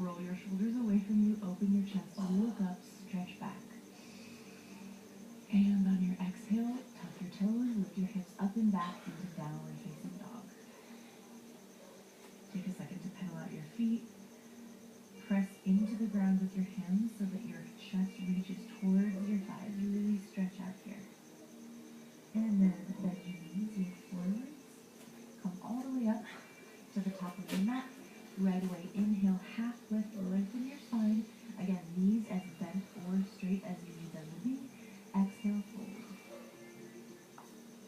Roll your shoulders away from you, open your chest, look up, stretch back. And on your exhale, tuck your toes, lift your hips up and back into downward facing dog. Take a second to pedal out your feet. Press into the ground with your hands so that your chest reaches towards your thighs. Really stretch out here. And then bend your knees, look forwards. Come all the way up to the top of your mat. Right away, inhale, half lift, lengthen your spine. Again, knees as bent or straight as you need them to be. Exhale, fold.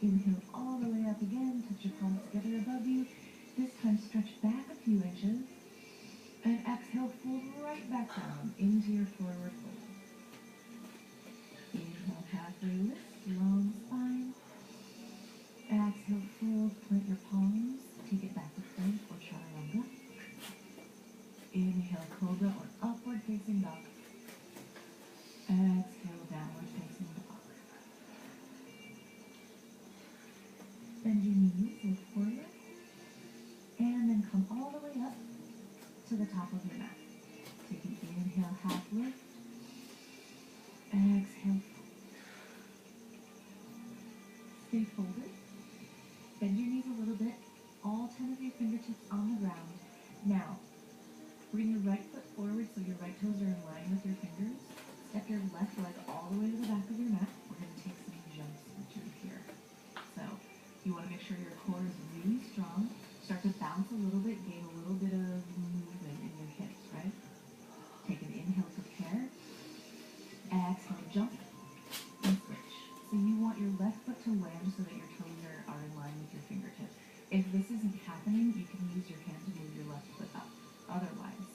Inhale all the way up again. Touch your palms together above you. This time, stretch back a few inches. And exhale, fold right back down into your forward fold. Inhale, halfway lift, long spine. Exhale, fold, plant your palms. Take it back to plank or chaturanga. Inhale, cobra or upward facing dog. Exhale, downward facing dog. Bend your knees, look forward. And then come all the way up to the top of your mat. Take an inhale, half lift. Exhale, fold. Stay folded. Bend your knees a little bit. All 10 of your fingertips on the ground. Now, bring your right foot forward so your right toes are in line with your fingers. Step your left leg all the way to the back of your mat. We're going to take some jumps through here. So, you want to make sure your core is really strong. Start to bounce a little bit, gain a little bit of movement in your hips, right? Take an inhale, prepare. Exhale, jump, and switch. So you want your left foot to land so that your toes are in line with your fingertips. If this isn't happening, you can use your hand to move your left foot up. Otherwise,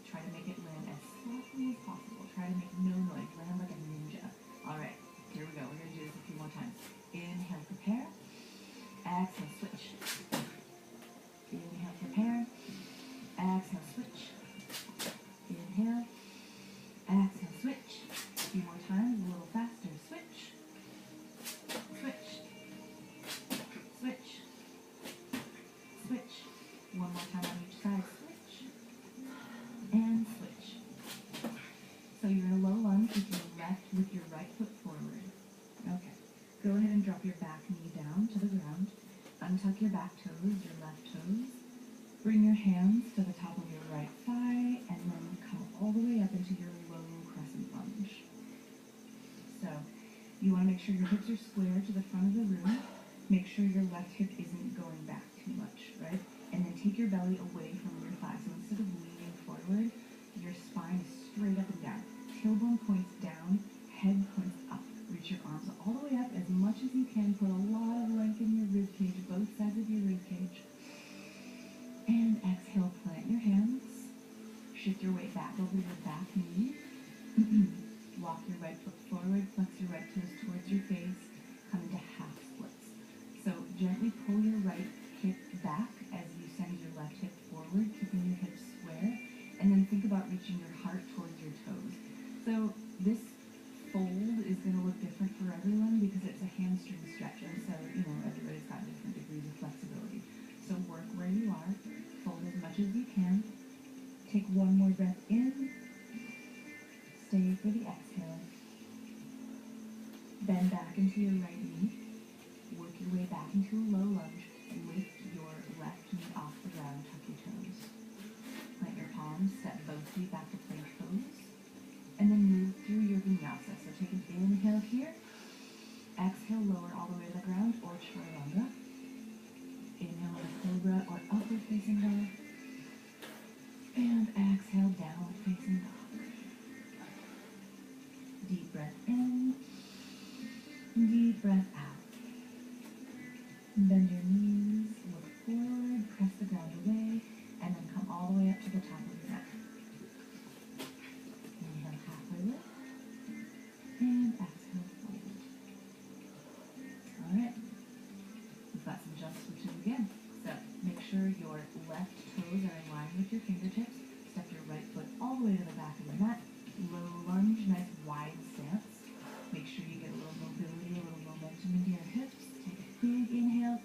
try to make it land as softly as possible. Try to make no noise. Land like a ninja. All right, here we go. We're going to do this a few more times. Inhale, prepare. Exhale, switch. Inhale, prepare. Exhale, switch. Inhale. Exhale, switch. A few more times, a little faster. Switch. Switch. Switch. Switch. One more time on each side. Switch. And switch. So you're in a low lunge with your right foot forward. Okay. Go ahead and drop your back knee down to the ground. Untuck your back toes, your left toes. Bring your hands to the top of your right thigh and then come all the way up into your low crescent lunge. So you want to make sure your hips are square to the front of the room. Make sure your left hip isn't going back too much, right? And then take your belly away from your thigh. So instead of leaning forward, your spine is straight up and down. Tailbone points down, head points up. Reach your arms all the way up as much as you can. Put a lot of length in your rib cage, both sides of your rib cage. And exhale, plant your hands. Shift your weight back over your back knee. Walk your right foot forward, flex your right toes towards your face. Come into half splits. So gently pull your right hip back as you send your left hip forward, keeping your hips square. And then think about reaching your heart towards your toes. So this fold is going to look different for everyone because it's a hamstring stretch, and so everybody's got different degrees of flexibility. So work where you are, fold as much as you can. Take one more breath in. Stay for the exhale. Bend back into your right knee. Work your way back into a low lunge. Lift your left knee off the ground. Tuck your toes. Plant your palms. Step both feet back to plank pose. And then move through your vinyasa. So take an inhale here. Exhale, lower all the way to the ground or chaturanga. Inhale with a cobra or upward facing dog. And exhale, downward facing dog. Deep breath in. Deep breath out. Bend your knees, look forward, press the ground away, and then come all the way up to the top of your mat. Inhale, halfway lift, and exhale, fold. All right, we've got some jump switches again. So make sure your left toes are in line with your fingertips. Step your right foot all the way to the back of the mat. Low lunge, nice wide stance. Make sure you get a little mobility, a little momentum into your hips. Take a big inhale.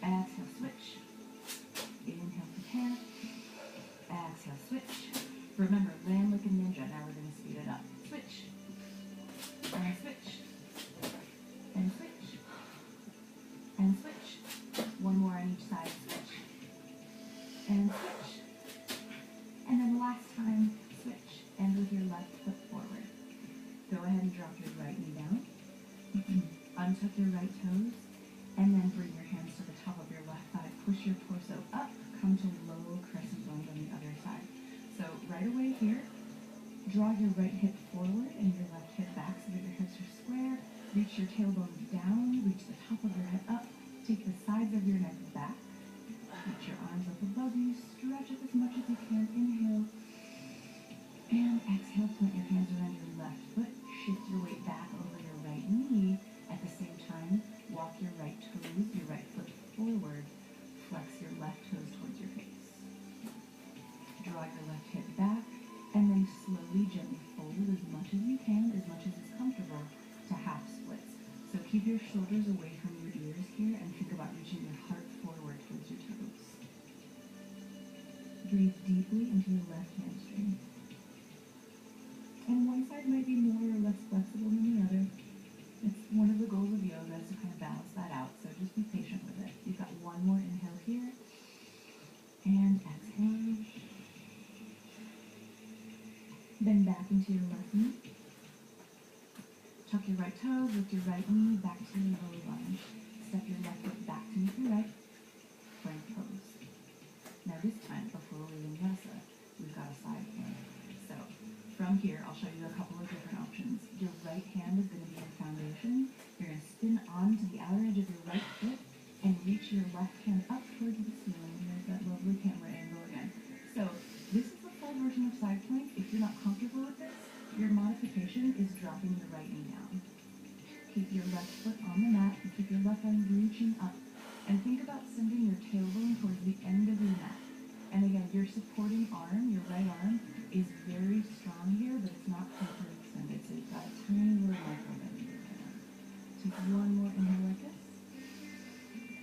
Exhale, switch. Inhale, prepare. Exhale, switch. Remember, land like a ninja. Now we're going to speed it up. Switch. And switch. And switch. And switch. One more on each side. Switch. And switch. And then last time, switch. And with your left foot forward. Go ahead and drop your right knee down. Untuck your right toes. And then bring your hands to the top of your left thigh. Push your torso up. Come to low crescent bones on the other side. So right away here, draw your right hip forward and your left hip back so that your hips are square. Reach your tailbone down. Reach the top of your head up. Take the sides of your neck back. Reach your arms up above you. Stretch up as much as you can. Inhale. And exhale. Put your hands around your left foot. Shift your weight back over your right knee. At the same time, walk your right toes, your right foot forward. Flex your left toes towards your face. Draw your left hip back, and then slowly, gently fold as much as you can, as much as is comfortable, to half splits. So keep your shoulders away from your ears here, and think about reaching your heart forward towards your toes. Breathe deeply into your left hamstring. And one side might be more or less flexible than the other. It's one of the goals of yoga is to kind of balance that out, so just be patient with it. You've got one more inhale here, and exhale. Then back into your left knee. Tuck your right toes, lift your right knee back to your low lunge. Step your left foot back to meet your right. Plank pose. Now this time, before we vinyasa, we've got a side plank. So from here, I'll show you a couple of different options. Your right hand is going to be your foundation. You're going to spin onto the outer edge of your right foot and reach your left hand up towards the ceiling. There's that lovely camera angle again. So this is the full version of side plank. If you're not comfortable with this, your modification is dropping your right knee down. Keep your left foot on the mat and keep your left arm reaching up. And think about sending your tailbone towards the end of your mat. And again, your supporting arm, your right arm, is very strong here, but it's not totally extended. So you've got a tiny little micro bend in your right arm. Take one more inhale like this.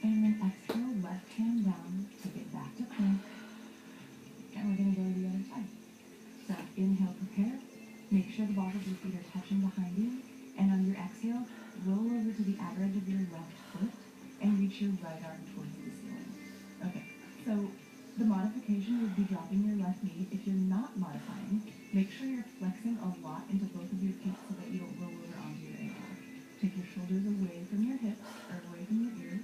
And then exhale, left hand down, take it back to plank. And we're going to go to the other side. So inhale, prepare. Make sure the balls of your feet are touching behind you. And on your exhale, roll over to the outer edge of your left foot and reach your right arm towards the ceiling. Okay, so the modification would be dropping your left knee. If you're not modifying, make sure you're flexing a lot into both of your feet so that you don't roll over onto your ankle. Take your shoulders away from your hips or away from your ears.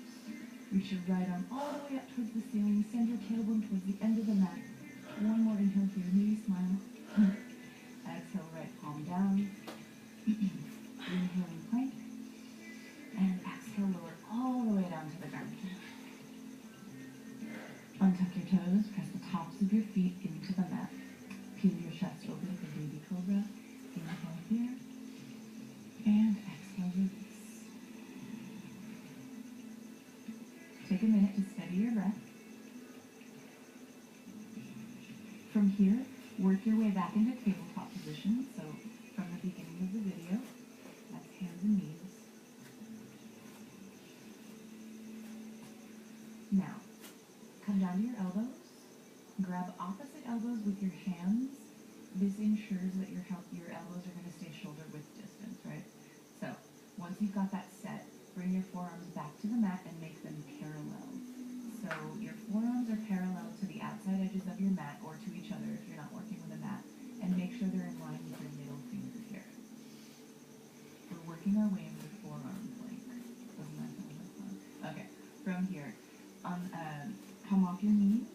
Reach your right arm all the way up towards the ceiling. Send your tailbone towards the end of the mat. One more inhale here. Knee smile. Exhale, right palm down. Inhaling plank. And exhale, lower all the way down to the ground. Untuck your toes. Press the tops of your feet into the mat. Peel your chest open for baby cobra. Inhale here. And exhale, release. Take a minute to steady your breath. From here, work your way back into tabletop position. So from the beginning of the video, that's hands and knees. Now, come down to your elbows. Grab opposite elbows with your hands. This ensures that your elbows are going to stay shoulder width distance, right? So once you've got that set, bring your forearms back to the mat and make them parallel. So your forearms are parallel to the outside edges of your mat or to each other if you're not working with a mat. And make sure they're in line with your middle finger here. We're working our way into the forearm plank. Doesn't that sound like fun? Okay, from here, come off your knees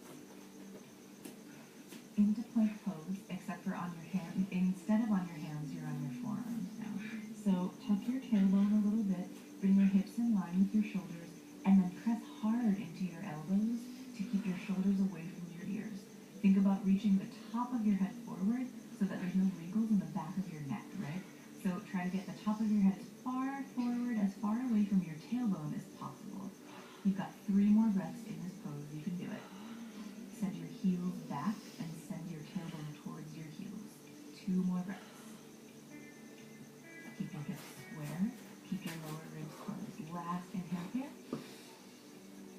into plank pose, except for on your hand. Instead of on your hands, you're on your forearms now. So tuck your tailbone a little bit, bring your hips in line with your shoulders, and then press hard into your elbows to keep your shoulders away from your ears. Think about reaching the top of your head forward so that there's no wrinkles in the back of your neck, right? So try to get the top of your head as far forward, as far away from your tailbone as possible. You've got 3 more breaths